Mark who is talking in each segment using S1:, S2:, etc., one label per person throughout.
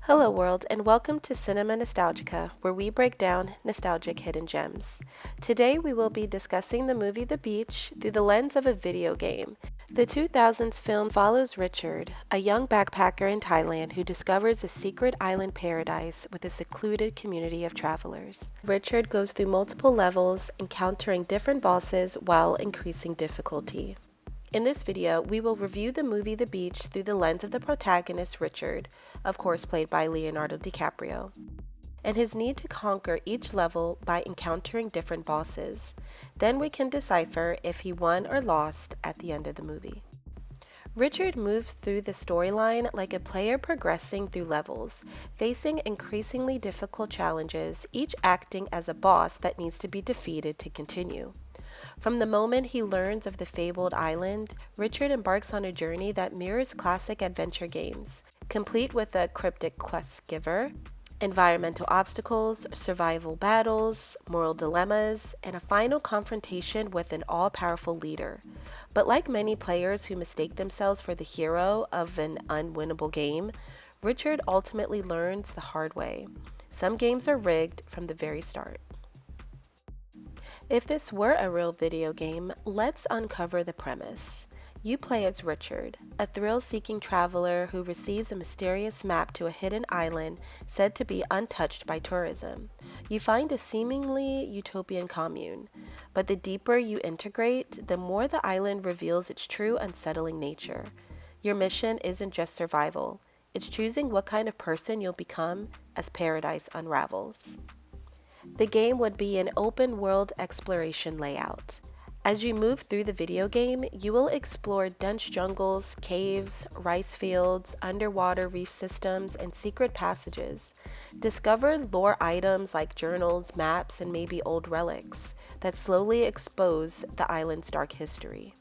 S1: Hello world and welcome to Cinema Nostalgica, where we break down nostalgic hidden gems. Today we will be discussing the movie The Beach through the lens of a video game. The 2000s film follows Richard, a young backpacker in Thailand who discovers a secret island paradise with a secluded community of travelers. Richard goes through multiple levels, encountering different bosses while increasing difficulty. In this video, we will review the movie The Beach through the lens of the protagonist Richard, of course played by Leonardo DiCaprio, and his need to conquer each level by encountering different bosses. Then we can decipher if he won or lost at the end of the movie. Richard moves through the storyline like a player progressing through levels, facing increasingly difficult challenges, each acting as a boss that needs to be defeated to continue. From the moment he learns of the fabled island, Richard embarks on a journey that mirrors classic adventure games, complete with a cryptic quest giver, environmental obstacles, survival battles, moral dilemmas, and a final confrontation with an all-powerful leader. But like many players who mistake themselves for the hero of an unwinnable game, Richard ultimately learns the hard way. Some games are rigged from the very start. If this were a real video game, let's uncover the premise. You play as Richard, a thrill-seeking traveler who receives a mysterious map to a hidden island said to be untouched by tourism. You find a seemingly utopian commune, but the deeper you integrate, the more the island reveals its true unsettling nature. Your mission isn't just survival, it's choosing what kind of person you'll become as paradise unravels. The game would be an open-world exploration layout. As you move through the video game, you will explore dense jungles, caves, rice fields, underwater reef systems, and secret passages. Discover lore items like journals, maps, and maybe old relics that slowly expose the island's dark history.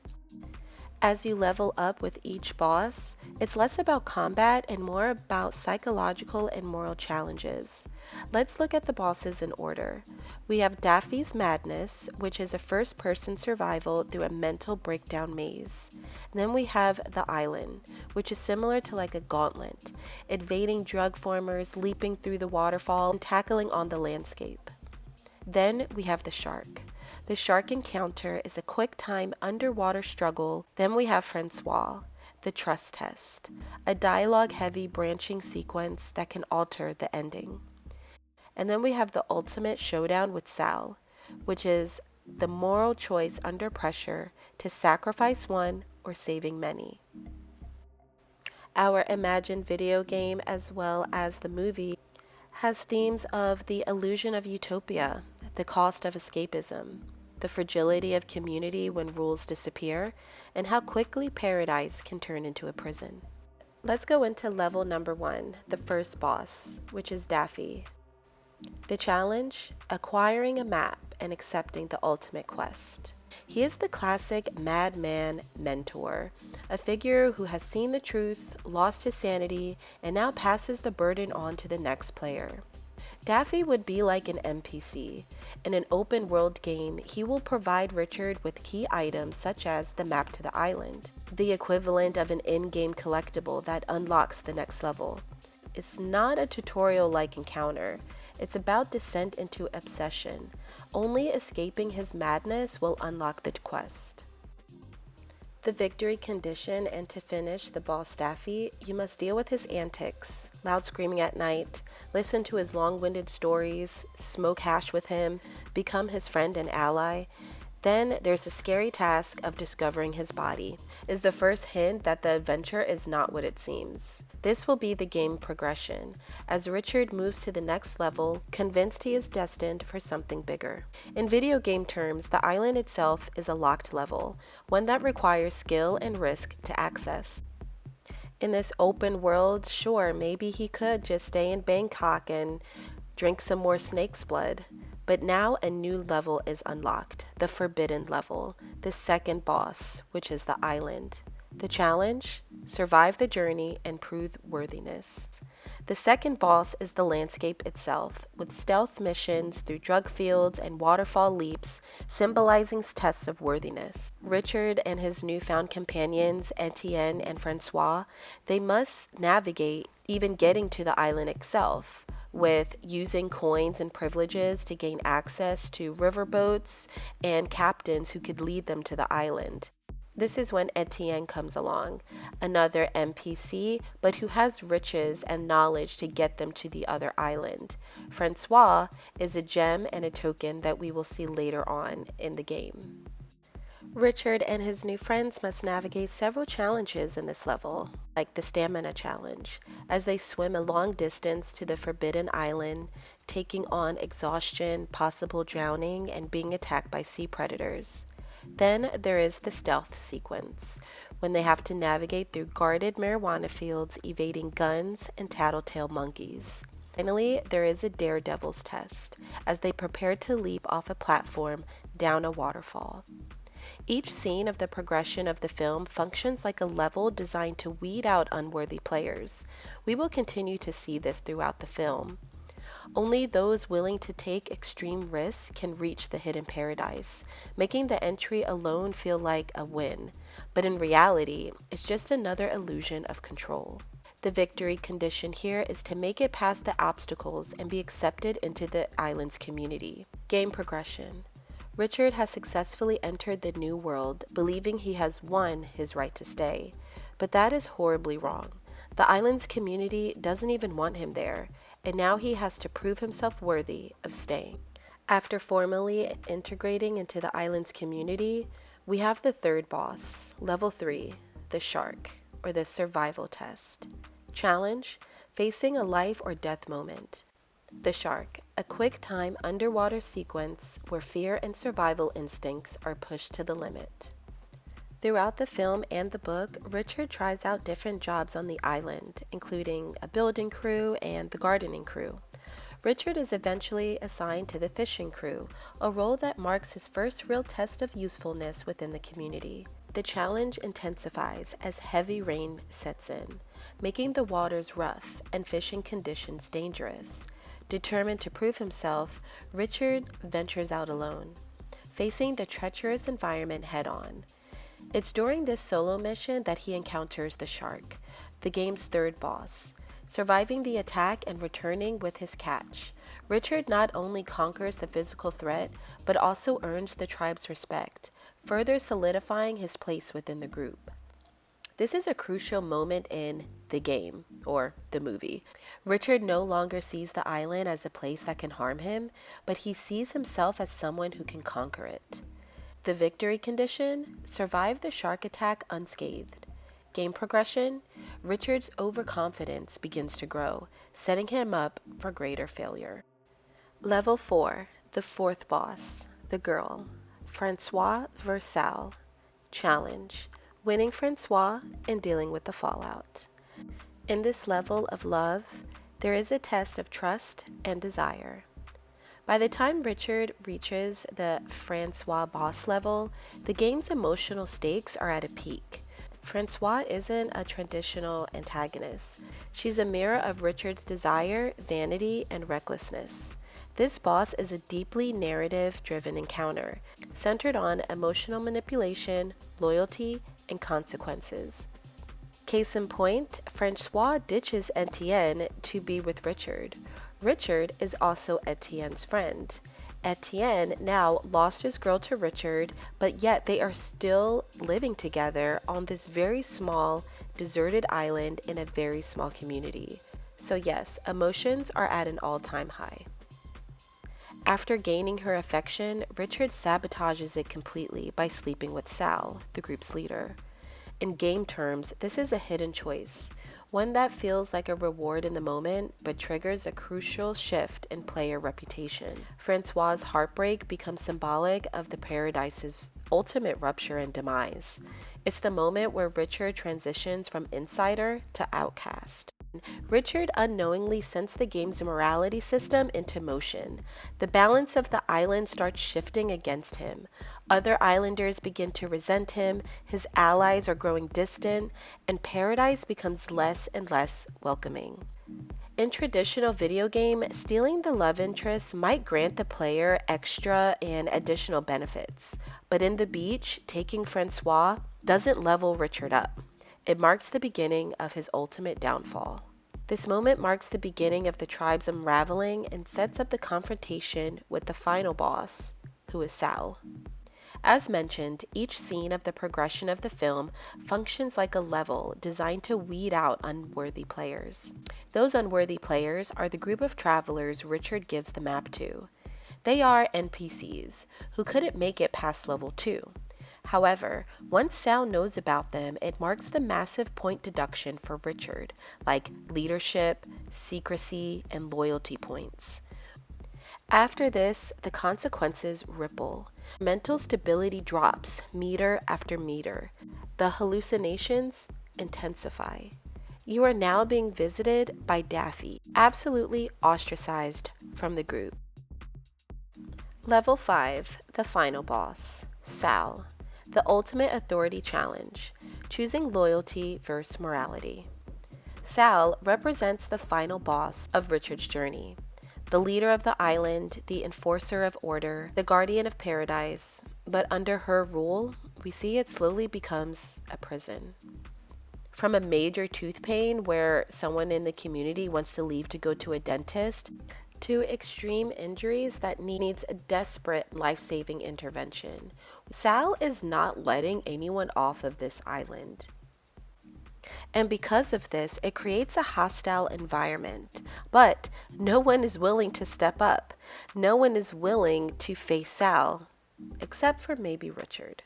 S1: As you level up with each boss, it's less about combat and more about psychological and moral challenges. Let's look at the bosses in order. We have Daffy's Madness, which is a first-person survival through a mental breakdown maze. And then we have the Island, which is similar to like a gauntlet, evading drug formers, leaping through the waterfall, and tackling on the landscape. Then we have the Shark. The shark encounter is a quick-time underwater struggle. Then we have Francois, the trust test, a dialogue-heavy branching sequence that can alter the ending. And then we have the ultimate showdown with Sal, which is the moral choice under pressure to sacrifice one or saving many. Our imagined video game, as well as the movie, has themes of the illusion of utopia, the cost of escapism, the fragility of community when rules disappear, and how quickly paradise can turn into a prison. Let's go into level number 1, the first boss, which is Daffy. The challenge: acquiring a map and accepting the ultimate quest. He is the classic madman mentor, a figure who has seen the truth, lost his sanity, and now passes the burden on to the next player. Daffy would be like an NPC. In an open-world game, he will provide Richard with key items such as the map to the island, the equivalent of an in-game collectible that unlocks the next level. It's not a tutorial-like encounter. It's about descent into obsession. Only escaping his madness will unlock the quest. The victory condition, and to finish the boss Daffy, you must deal with his antics, loud screaming at night, listen to his long-winded stories, smoke hash with him, become his friend and ally. Then there's the scary task of discovering his body. Is the first hint that the adventure is not what it seems. This will be the game progression, as Richard moves to the next level, convinced he is destined for something bigger. In video game terms, the island itself is a locked level, one that requires skill and risk to access. In this open world, sure, maybe he could just stay in Bangkok and drink some more snake's blood. But now a new level is unlocked, the forbidden level, the second boss, which is the island. The challenge: survive the journey and prove worthiness. The second boss is the landscape itself, with stealth missions through drug fields and waterfall leaps, symbolizing tests of worthiness. Richard and his newfound companions, Etienne and Francois, they must navigate even getting to the island itself, with using coins and privileges to gain access to riverboats and captains who could lead them to the island. This is when Etienne comes along, another NPC, but who has riches and knowledge to get them to the other island. Francois is a gem and a token that we will see later on in the game. Richard and his new friends must navigate several challenges in this level, like the stamina challenge, as they swim a long distance to the Forbidden Island, taking on exhaustion, possible drowning, and being attacked by sea predators. Then there is the stealth sequence, when they have to navigate through guarded marijuana fields, evading guns and tattletale monkeys. Finally, there is a daredevil's test, as they prepare to leap off a platform down a waterfall. Each scene of the progression of the film functions like a level designed to weed out unworthy players. We will continue to see this throughout the film. Only those willing to take extreme risks can reach the hidden paradise, making the entry alone feel like a win, but in reality, it's just another illusion of control. The victory condition here is to make it past the obstacles and be accepted into the island's community. Game progression. Richard has successfully entered the new world, believing he has won his right to stay. But that is horribly wrong. The island's community doesn't even want him there, and now he has to prove himself worthy of staying. After formally integrating into the island's community, we have the third boss, level 3, the shark, or the survival test. Challenge: facing a life or death moment. The shark, a quick time underwater sequence where fear and survival instincts are pushed to the limit. Throughout the film and the book, Richard tries out different jobs on the island, including a building crew and the gardening crew. Richard is eventually assigned to the fishing crew, a role that marks his first real test of usefulness within the community. The challenge intensifies as heavy rain sets in, making the waters rough and fishing conditions dangerous. Determined to prove himself, Richard ventures out alone, facing the treacherous environment head-on. It's during this solo mission that he encounters the shark, the game's third boss. Surviving the attack and returning with his catch, Richard not only conquers the physical threat, but also earns the tribe's respect, further solidifying his place within the group. This is a crucial moment in the game, or the movie. Richard no longer sees the island as a place that can harm him, but he sees himself as someone who can conquer it. The victory condition: survive the shark attack unscathed. Game progression: Richard's overconfidence begins to grow, setting him up for greater failure. Level 4, the fourth boss, the girl, Francois Versal. Challenge: winning Francois and dealing with the fallout. In this level of love, there is a test of trust and desire. By the time Richard reaches the Francois boss level, the game's emotional stakes are at a peak. Francois isn't a traditional antagonist. She's a mirror of Richard's desire, vanity, and recklessness. This boss is a deeply narrative-driven encounter, centered on emotional manipulation, loyalty, and consequences. Case in point, Francois ditches Etienne to be with Richard. Richard is also Etienne's friend. Etienne now lost his girl to Richard, but yet they are still living together on this very small, deserted island in a very small community. So yes, emotions are at an all-time high. After gaining her affection, Richard sabotages it completely by sleeping with Sal, the group's leader. In game terms, this is a hidden choice, one that feels like a reward in the moment, but triggers a crucial shift in player reputation. Francois's heartbreak becomes symbolic of the paradise's ultimate rupture and demise. It's the moment where Richard transitions from insider to outcast. Richard unknowingly sends the game's morality system into motion. The balance of the island starts shifting against him. Other islanders begin to resent him, his allies are growing distant, and paradise becomes less and less welcoming. In traditional video game, stealing the love interest might grant the player extra and additional benefits, but in The Beach, taking Francois doesn't level Richard up. It marks the beginning of his ultimate downfall. This moment marks the beginning of the tribe's unraveling and sets up the confrontation with the final boss, who is Sal. As mentioned, each scene of the progression of the film functions like a level designed to weed out unworthy players. Those unworthy players are the group of travelers Richard gives the map to. They are NPCs who couldn't make it past level 2. However, once Sal knows about them, it marks the massive point deduction for Richard, like leadership, secrecy, and loyalty points. After this, the consequences ripple. Mental stability drops meter after meter. The hallucinations intensify. You are now being visited by Daffy, absolutely ostracized from the group. Level 5, the final boss, Sal. The ultimate authority challenge, choosing loyalty versus morality. Sal represents the final boss of Richard's journey. The leader of the island, the enforcer of order, the guardian of paradise, but under her rule, we see it slowly becomes a prison. From a major tooth pain where someone in the community wants to leave to go to a dentist, to extreme injuries that needs a desperate life-saving intervention. Sal is not letting anyone off of this island. And because of this, it creates a hostile environment. But no one is willing to step up. No one is willing to face Sal, except for maybe Richard.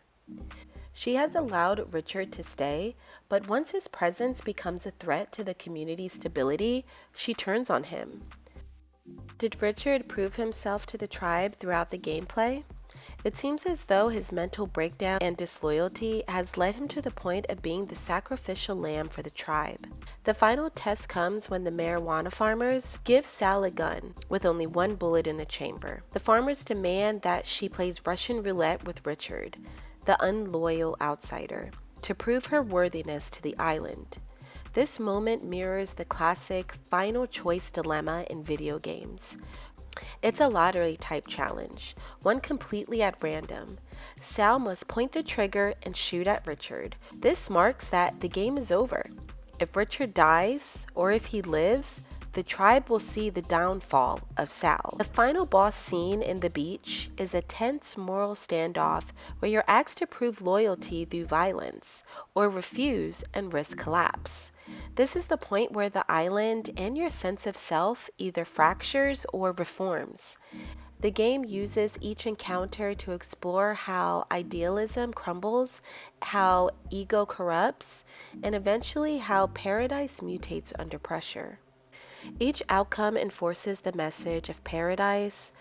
S1: She has allowed Richard to stay, but once his presence becomes a threat to the community's stability, she turns on him. Did Richard prove himself to the tribe throughout the gameplay? It seems as though his mental breakdown and disloyalty has led him to the point of being the sacrificial lamb for the tribe. The final test comes when the marijuana farmers give Sal a gun with only one bullet in the chamber. The farmers demand that she plays Russian roulette with Richard, the unloyal outsider, to prove her worthiness to the island. This moment mirrors the classic final choice dilemma in video games. It's a lottery type challenge, one completely at random. Sal must point the trigger and shoot at Richard. This marks that the game is over. If Richard dies, or if he lives, the tribe will see the downfall of Sal. The final boss scene in the beach is a tense moral standoff where you're asked to prove loyalty through violence, or refuse and risk collapse. This is the point where the island and your sense of self either fractures or reforms. The game uses each encounter to explore how idealism crumbles, how ego corrupts, and eventually how paradise mutates under pressure. Each outcome enforces the message of paradise,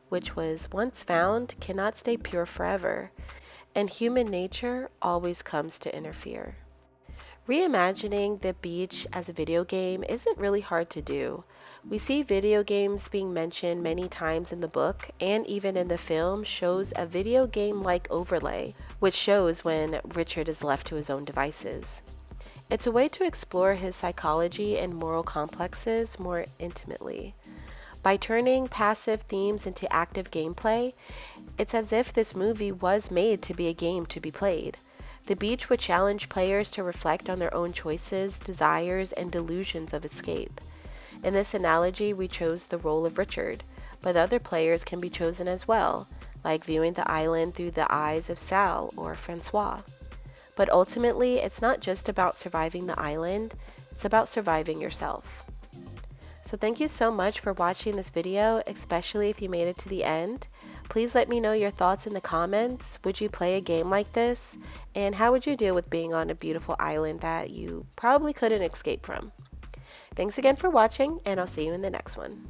S1: which was once found, cannot stay pure forever, and human nature always comes to interfere. Reimagining the beach as a video game isn't really hard to do. We see video games being mentioned many times in the book, and even in the film shows a video game-like overlay, which shows when Richard is left to his own devices. It's a way to explore his psychology and moral complexes more intimately. By turning passive themes into active gameplay, it's as if this movie was made to be a game to be played. The beach would challenge players to reflect on their own choices, desires, and delusions of escape. In this analogy, we chose the role of Richard, but other players can be chosen as well, like viewing the island through the eyes of Sal or Francois. But ultimately, it's not just about surviving the island, it's about surviving yourself. So thank you so much for watching this video, especially if you made it to the end. Please let me know your thoughts in the comments. Would you play a game like this? And how would you deal with being on a beautiful island that you probably couldn't escape from? Thanks again for watching, and I'll see you in the next one.